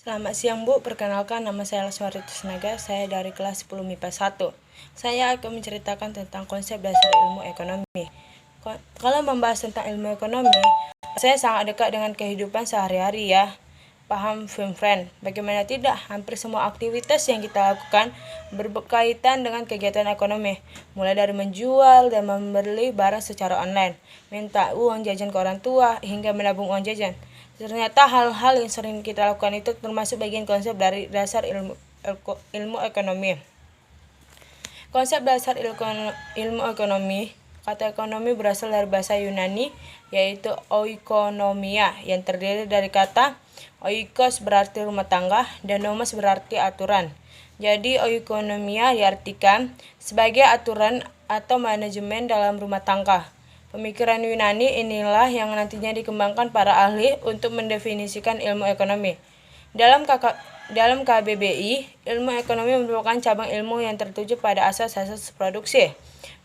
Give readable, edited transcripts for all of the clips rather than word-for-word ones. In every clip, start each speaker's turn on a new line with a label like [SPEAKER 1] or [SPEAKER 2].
[SPEAKER 1] Selamat siang Bu, perkenalkan nama saya Leswari Tusnaga, saya dari kelas 10 MIPA 1. Saya akan menceritakan tentang konsep dasar ilmu ekonomi. Kalau membahas tentang ilmu ekonomi, saya sangat dekat dengan kehidupan sehari-hari ya. Paham friend? Bagaimana tidak, hampir semua aktivitas yang kita lakukan berkaitan dengan kegiatan ekonomi, mulai dari menjual dan membeli barang secara online, minta uang jajan ke orang tua, hingga menabung uang jajan. Ternyata hal-hal yang sering kita lakukan itu termasuk bagian konsep dari dasar ilmu ekonomi. Konsep dasar ilmu ekonomi. Kata ekonomi berasal dari bahasa Yunani, yaitu oikonomia, yang terdiri dari kata oikos berarti rumah tangga dan nomos berarti aturan. Jadi oikonomia diartikan sebagai aturan atau manajemen dalam rumah tangga. Pemikiran Yunani inilah yang nantinya dikembangkan para ahli untuk mendefinisikan ilmu ekonomi. Dalam KBBI, ilmu ekonomi merupakan cabang ilmu yang tertuju pada asas-asas produksi,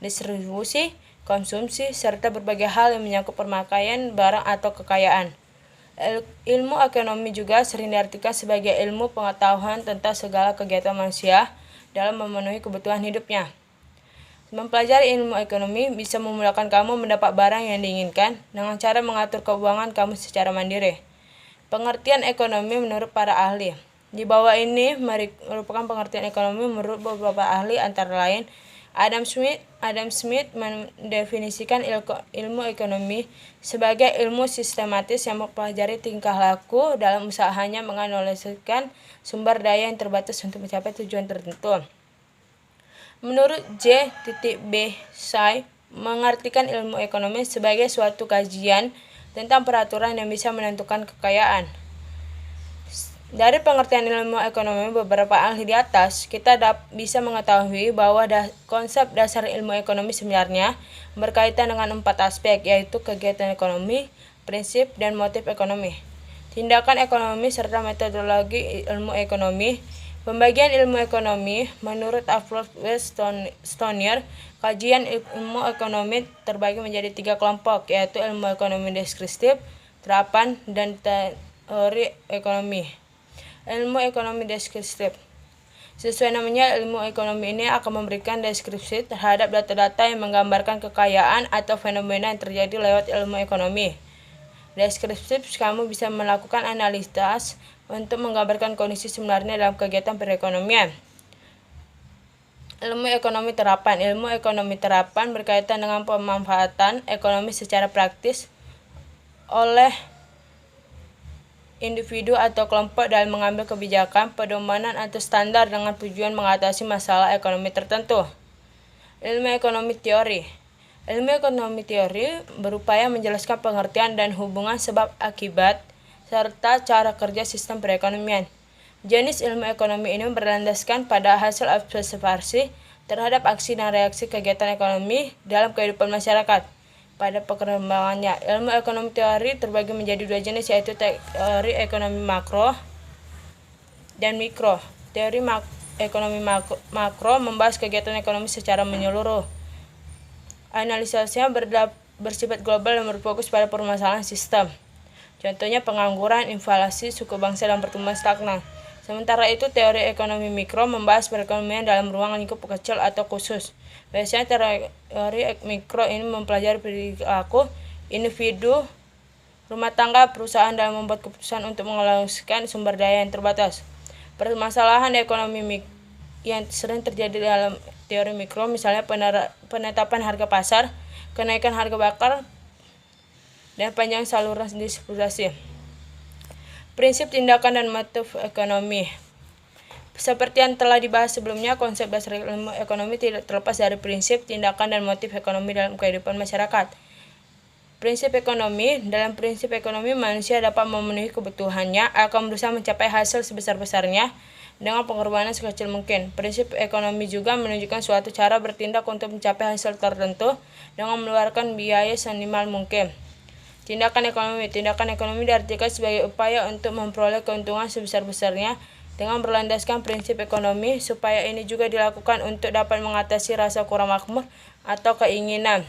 [SPEAKER 1] distribusi, konsumsi, serta berbagai hal yang menyangkut pemakaian barang atau kekayaan. Ilmu ekonomi juga sering diartikan sebagai ilmu pengetahuan tentang segala kegiatan manusia dalam memenuhi kebutuhan hidupnya. Mempelajari ilmu ekonomi bisa memudahkan kamu mendapat barang yang diinginkan dengan cara mengatur keuangan kamu secara mandiri. Pengertian ekonomi menurut para ahli. Di bawah ini merupakan pengertian ekonomi menurut beberapa ahli, antara lain Adam Smith mendefinisikan ilmu ekonomi sebagai ilmu sistematis yang mempelajari tingkah laku dalam usahanya menganalisasikan sumber daya yang terbatas untuk mencapai tujuan tertentu. Menurut J.B. Say, mengartikan ilmu ekonomi sebagai suatu kajian tentang peraturan yang bisa menentukan kekayaan. Dari pengertian ilmu ekonomi beberapa ahli di atas, kita bisa mengetahui bahwa konsep dasar ilmu ekonomi sebenarnya berkaitan dengan 4 aspek, yaitu kegiatan ekonomi, prinsip, dan motif ekonomi, tindakan ekonomi, serta metodologi ilmu ekonomi. Pembagian ilmu ekonomi menurut Alfred W. Stonier, kajian ilmu ekonomi terbagi menjadi 3 kelompok, yaitu ilmu ekonomi deskriptif, terapan, dan teori ekonomi. Ilmu ekonomi deskriptif. Sesuai namanya, ilmu ekonomi ini akan memberikan deskripsi terhadap data-data yang menggambarkan kekayaan atau fenomena yang terjadi lewat ilmu ekonomi. Deskriptif, kamu bisa melakukan analisis untuk menggambarkan kondisi sebenarnya dalam kegiatan perekonomian. Ilmu ekonomi terapan. Ilmu ekonomi terapan berkaitan dengan pemanfaatan ekonomi secara praktis oleh individu atau kelompok dalam mengambil kebijakan, pedoman, atau standar dengan tujuan mengatasi masalah ekonomi tertentu. Ilmu ekonomi teori. Ilmu ekonomi teori berupaya menjelaskan pengertian dan hubungan sebab akibat serta cara kerja sistem perekonomian. Jenis ilmu ekonomi ini berlandaskan pada hasil observasi terhadap aksi dan reaksi kegiatan ekonomi dalam kehidupan masyarakat. Pada perkembangannya, ilmu ekonomi teori terbagi menjadi 2 jenis, yaitu teori ekonomi makro dan mikro. Teori ekonomi makro membahas kegiatan ekonomi secara menyeluruh. Analisisnya bersifat global dan berfokus pada permasalahan sistem. Contohnya pengangguran, inflasi, suku bangsa, dan pertumbuhan stagnan. Sementara itu, teori ekonomi mikro membahas perekonomian dalam ruang lingkup kecil atau khusus. Biasanya teori mikro ini mempelajari perilaku individu, rumah tangga, perusahaan dalam membuat keputusan untuk mengalokasikan sumber daya yang terbatas. Permasalahan ekonomi yang sering terjadi dalam teori mikro, misalnya penetapan harga pasar, kenaikan harga bakar, dan panjang saluran distribusi. Prinsip, tindakan, dan motif ekonomi. Seperti yang telah dibahas sebelumnya, konsep dasar ilmu ekonomi tidak terlepas dari prinsip, tindakan, dan motif ekonomi dalam kehidupan masyarakat. Prinsip ekonomi. Dalam prinsip ekonomi, manusia dapat memenuhi kebutuhannya, akan berusaha mencapai hasil sebesar-besarnya dengan pengorbanan sekecil mungkin. Prinsip ekonomi juga menunjukkan suatu cara bertindak untuk mencapai hasil tertentu dengan mengeluarkan biaya seminimal mungkin. Tindakan ekonomi. Tindakan ekonomi diartikan sebagai upaya untuk memperoleh keuntungan sebesar-besarnya dengan berlandaskan prinsip ekonomi, supaya ini juga dilakukan untuk dapat mengatasi rasa kurang makmur atau keinginan.